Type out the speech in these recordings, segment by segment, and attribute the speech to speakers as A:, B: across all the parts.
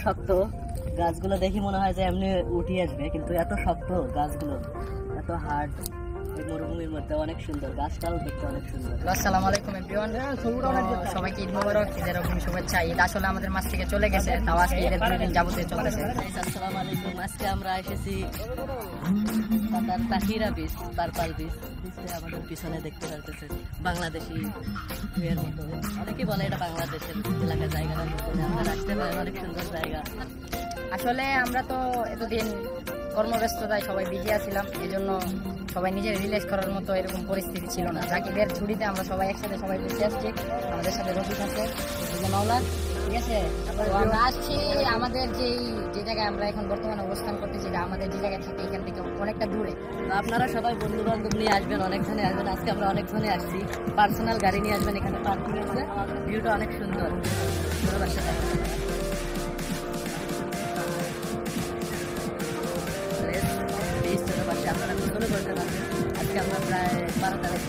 A: শক্ত গাছগুলো দেখি মনে হয় যে এমনি উঠে আসবে, কিন্তু এত শক্ত গাছগুলো, এত হার্ড। মরুভূমির মধ্যে অনেক সুন্দর, গাছটাও দেখতে অনেক সুন্দর।
B: আসসালামু আলাইকুম এভরিওয়ান, সবাইকে ঈদ মোবারক, ঈদের অগ্রিম শুভেচ্ছা। ঈদ আসলে আমাদের মাছ থেকে চলে গেছে, তাও আজকে ঈদের 2 দিন যাবতীয় চলতেছে।
A: আসসালামু আলাইকুম। আজকে আমরা এসেছি কাতার তাহিরা বিচ, পার্পল বিচ। আমাদের পিছনে দেখতে পারতেছে বাংলাদেশি এর মতো, অনেকেই বলে এটা বাংলাদেশের এলাকার জায়গাটা। আমরা আসতে পারি, অনেক সুন্দর জায়গা।
B: আসলে আমরা তো এতদিন কর্মব্যস্ততায় সবাই বিজি আছিলাম, এই জন্য সবাই নিজের রিল্যাক্স করার মতো এরকম পরিস্থিতি ছিল না। রাকিবের ছুটিতে আমরা সবাই একসাথে সবাই বসে আসছি, আমাদের সাথে রফিক আছে, মাওলাদ, ঠিক আছে। তো আমরা আসছি আমাদের যে জায়গায় আমরা এখন বর্তমানে অবস্থান করতেছি, আমাদের যে জায়গায় থাকি এখান থেকে অনেকটা দূরে।
A: আপনারা সবাই বন্ধু বান্ধব নিয়ে আসবেন, অনেকজনে আসবেন। আজকে আমরা অনেকজনে আসছি, পার্সোনাল গাড়ি নিয়ে আসবেন। এখানে পার্কিং আছে, ভিউটা অনেক সুন্দর। আপনারা গোসল করতে পারবেন। আজকে আমরা প্রায় 12 তারিখ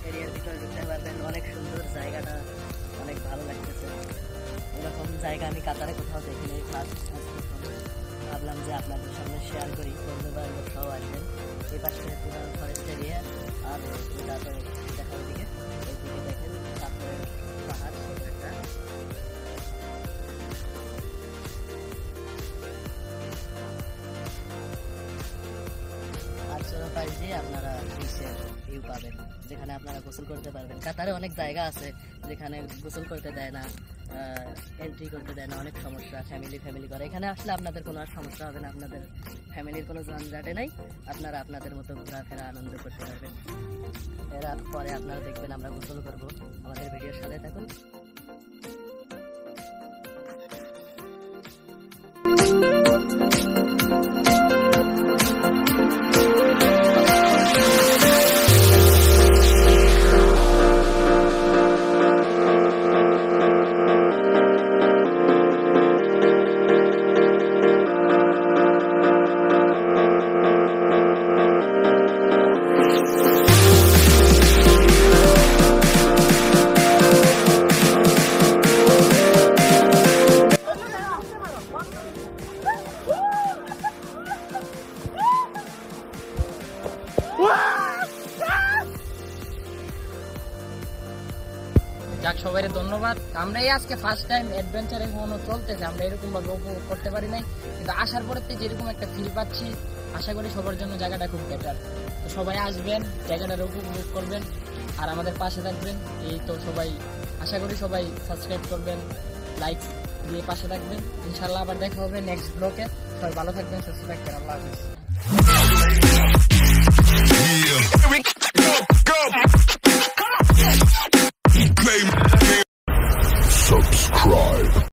A: এরিয়ার ভিতরে ঢুকতে পারবেন। অনেক সুন্দর জায়গাটা, অনেক ভালো লাগতেছে। এরকম জায়গা আমি কাতারে কোথাও দেখিনি, ভাবলাম যে আপনাদের সামনে শেয়ার করি। বন্ধু বান্ধব সহ আসবেন। এই পাশে পুরো ফরেস্ট এরিয়া, আর তারপরে দেখার দিকে ওইদিকে দেখেন তারপরে পাহাড় একটা। পাশ দিয়ে আপনারা বিচের ভিউ পাবেন, যেখানে আপনারা গোসল করতে পারবেন। কাতারে অনেক জায়গা আছে যেখানে গোসল করতে দেয় না, এন্ট্রি করতে দেয় না, অনেক সমস্যা। ফ্যামিলি করে। এখানে আসলে আপনাদের কোনো আর সমস্যা হবে না, আপনাদের ফ্যামিলির কোনো ঝঞ্ঝাটে নাই। আপনারা আপনাদের মতো ঘোরাফেরা আনন্দ করতে পারবেন। এর পরে আপনারা দেখবেন আমরা গোসল করব। আমাদের ভিডিওর সাথে থাকুন।
B: যাক, সবাই ধন্যবাদ। আমরা এই আজকে ফার্স্ট টাইম অ্যাডভেঞ্চার এখনো চলতেছে, আমরা এরকম ভাবে উপভোগ করতে পারি নাই, কিন্তু আসার পরে যেরকম একটা ফিল পাচ্ছি, আশা করি সবার জন্য জায়গাটা খুব বেটার। তো সবাই আসবেন, জায়গাটার উপভোগ করবেন আর আমাদের পাশে থাকবেন। এই তো সবাই আশা করি সবাই সাবস্ক্রাইব করবেন, লাইক দিয়ে পাশে থাকবেন। ইনশাল্লাহ আবার দেখা হবে নেক্সট ব্লগে। সবাই ভালো থাকবেন, সুস্থ থাকবেন। আল্লাহ হাফেজ।